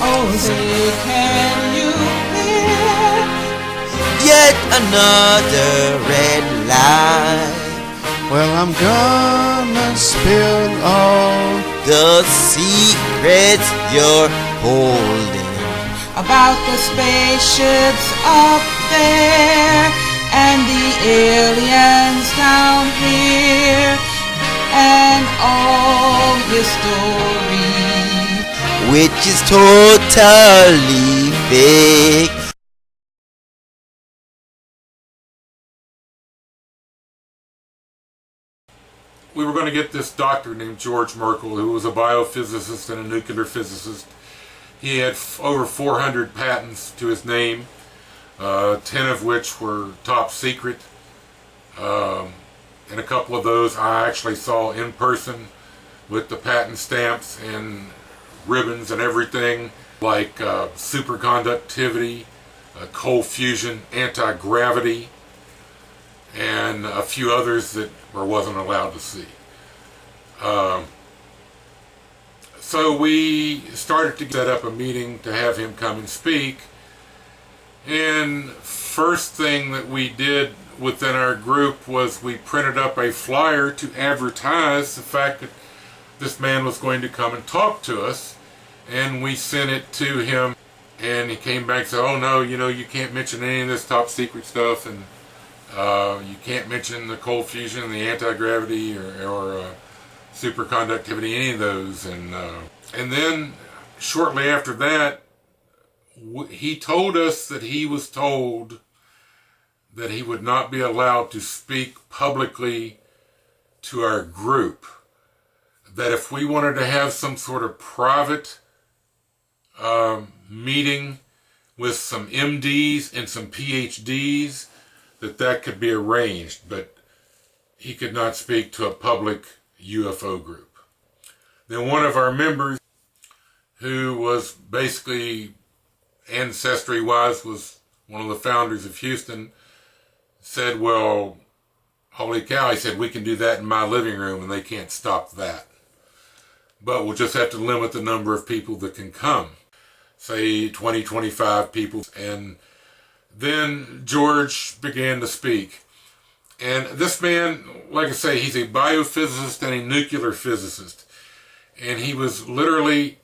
Oh, say, can you hear? Yet another red light. Well, I'm gonna spill all the secrets you're holding about the spaceships up there and the aliens down here and all history, which is totally fake. We were going to get this doctor named George Merkl, who was a biophysicist and a nuclear physicist. He had over 400 patents to his name, 10 of which were top secret. And a couple of those I actually saw in person with the patent stamps and ribbons and everything, like superconductivity, cold fusion, anti-gravity, and a few others that I wasn't allowed to see. So we started to set up a meeting to have him come and speak. And first thing that we did within our group was we printed up a flyer to advertise the fact that this man was going to come and talk to us. And we sent it to him, and he came back and said, oh no, you can't mention any of this top secret stuff, and you can't mention the cold fusion, the anti-gravity, or superconductivity, any of those. And then shortly after that, he told us that he was told that he would not be allowed to speak publicly to our group. That if we wanted to have some sort of private meeting with some MDs and some PhDs, that could be arranged, but he could not speak to a public UFO group. Then one of our members, who was basically ancestry-wise was one of the founders of Houston, said, well, holy cow, he said, we can do that in my living room and they can't stop that. But we'll just have to limit the number of people that can come. Say 20, 25 people. And then George began to speak. And this man, like I say, he's a biophysicist and a nuclear physicist. And he was literally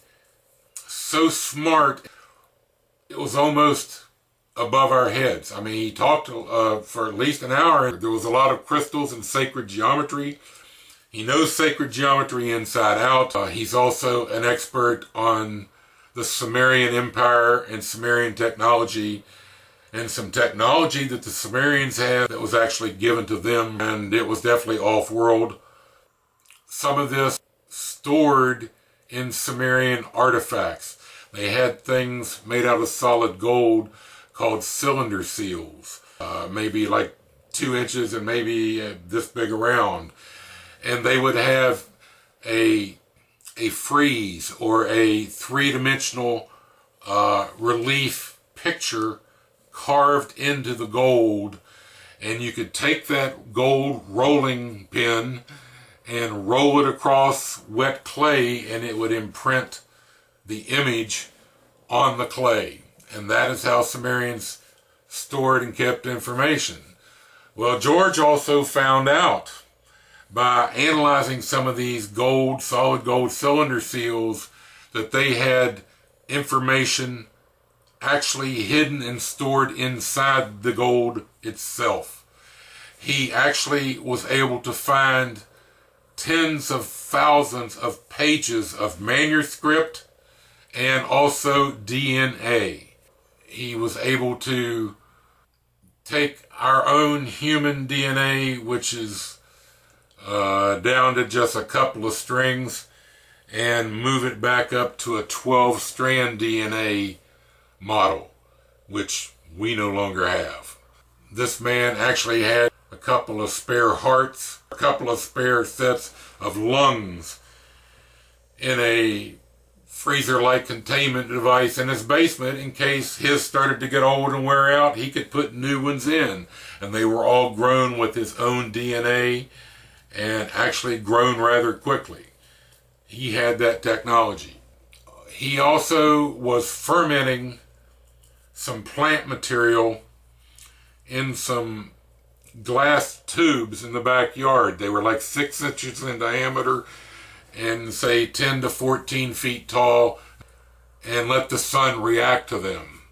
so smart, it was almost above our heads. I mean, he talked for at least an hour. There was a lot of crystals and sacred geometry. He knows sacred geometry inside out. He's also an expert on the Sumerian Empire and Sumerian technology, and some technology that the Sumerians had that was actually given to them, and it was definitely off-world. Some of this stored in Sumerian artifacts. They had things made out of solid gold called cylinder seals, maybe like 2 inches and maybe this big around. And they would have a frieze or a three-dimensional relief picture carved into the gold, and you could take that gold rolling pin and roll it across wet clay, and it would imprint the image on the clay. And that is how Sumerians stored and kept information. Well, George also found out by analyzing some of these solid gold cylinder seals, that they had information actually hidden and stored inside the gold itself. He actually was able to find tens of thousands of pages of manuscript and also DNA. He was able to take our own human DNA, which is down to just a couple of strings, and move it back up to a 12-strand DNA model, which we no longer have. This man actually had a couple of spare hearts, a couple of spare sets of lungs in a freezer-like containment device in his basement in case his started to get old and wear out. He could put new ones in, and they were all grown with his own DNA and actually grown rather quickly. He had that technology. he also was fermenting some plant material in some glass tubes in the backyard. They were like 6 inches in diameter and say 10 to 14 feet tall, and let the sun react to them.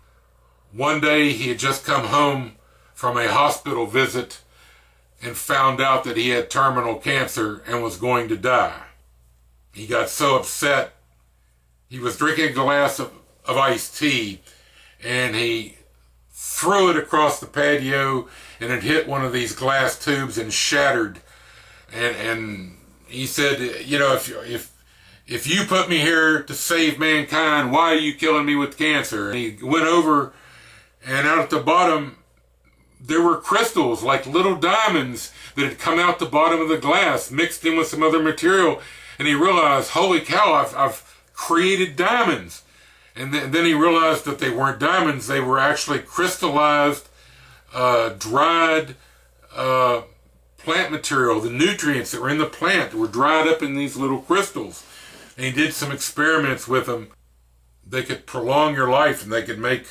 One day he had just come home from a hospital visit and found out that he had terminal cancer and was going to die. He got so upset, he was drinking a glass of iced tea, and he threw it across the patio, and it hit one of these glass tubes and shattered. And he said, you know, if you put me here to save mankind, why are you killing me with cancer? And he went over, and out at the bottom, there were crystals, like little diamonds, that had come out the bottom of the glass, mixed in with some other material. And he realized, holy cow, I've created diamonds. And then he realized that they weren't diamonds. They were actually crystallized, dried plant material. The nutrients that were in the plant were dried up in these little crystals. And he did some experiments with them. They could prolong your life, and they could make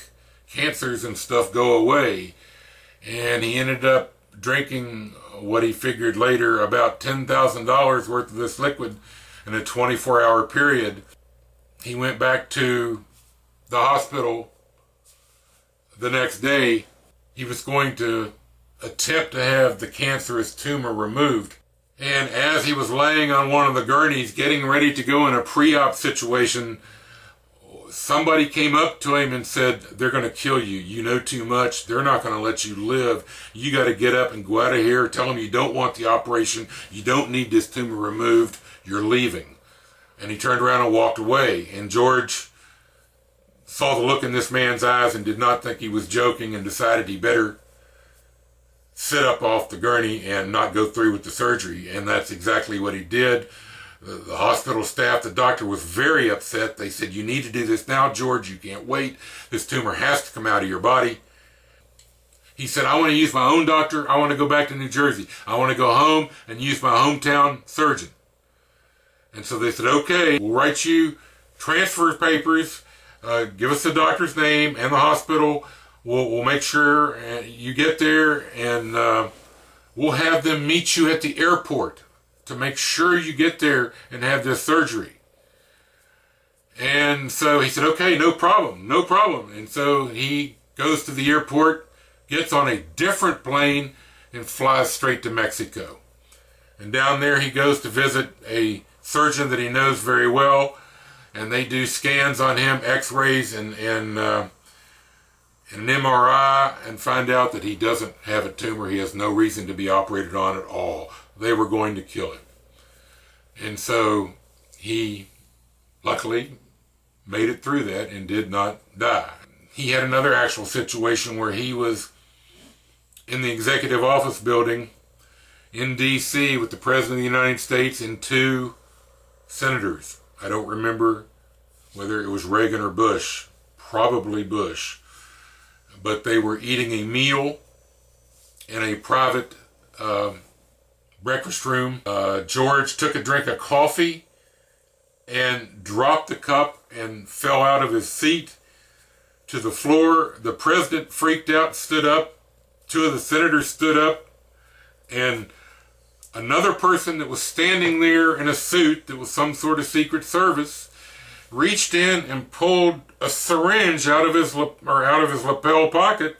cancers and stuff go away. And he ended up drinking what he figured later about $10,000 worth of this liquid in a 24-hour period. He went back to the hospital the next day. He was going to attempt to have the cancerous tumor removed. And as he was laying on one of the gurneys getting ready to go in a pre-op situation, somebody came up to him and said, they're going to kill you. You know too much. They're not going to let you live. You got to get up and go out of here. Tell them you don't want the operation. You don't need this tumor removed. You're leaving. And he turned around and walked away. And George saw the look in this man's eyes and did not think he was joking, and decided he better sit up off the gurney and not go through with the surgery. And that's exactly what he did. The hospital staff, the doctor, was very upset. They said, you need to do this now, George. You can't wait. This tumor has to come out of your body. He said, I want to use my own doctor. I want to go back to New Jersey. I want to go home and use my hometown surgeon. And so they said, okay, we'll write you transfer papers. Give us the doctor's name and the hospital. We'll make sure you get there, and we'll have them meet you at the airport to make sure you get there and have this surgery. And so he said, okay, no problem, no problem. And so he goes to the airport, gets on a different plane, and flies straight to Mexico. And down there he goes to visit a surgeon that he knows very well, and they do scans on him, x-rays and an MRI, and find out that he doesn't have a tumor. He has no reason to be operated on at all. They were going to kill him. And so he luckily made it through that and did not die. He had another actual situation where he was in the executive office building in D.C. with the President of the United States and 2 senators. I don't remember whether it was Reagan or Bush, probably Bush. But they were eating a meal in a private breakfast room. George took a drink of coffee and dropped the cup and fell out of his seat to the floor. The president freaked out, stood up. 2 of the senators stood up, and another person that was standing there in a suit that was some sort of Secret Service reached in and pulled a syringe out of his lapel pocket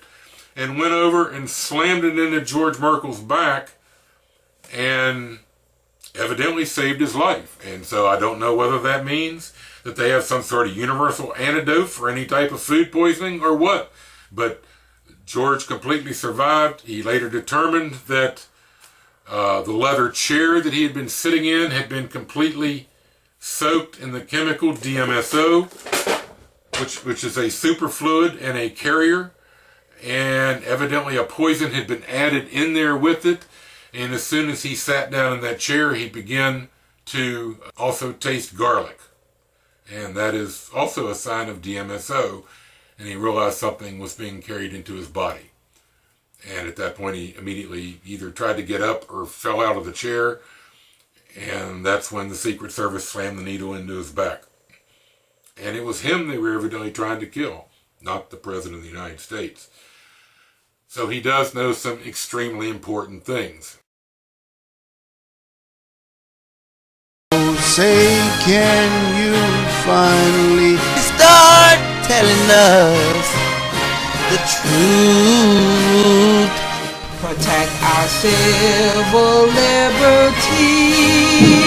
and went over and slammed it into George Merkl's back, and evidently saved his life. And so I don't know whether that means that they have some sort of universal antidote for any type of food poisoning or what. But George completely survived. He later determined that the leather chair that he had been sitting in had been completely soaked in the chemical DMSO, which is a superfluid and a carrier, and evidently a poison had been added in there with it. And as soon as he sat down in that chair, he began to also taste garlic, and that is also a sign of DMSO. And he realized something was being carried into his body, and at that point he immediately either tried to get up or fell out of the chair. And that's when the Secret Service slammed the needle into his back. And it was him they were evidently trying to kill, not the President of the United States. So he does know some extremely important things. Say, can you finally Start telling us the truth. Protect our civil liberties.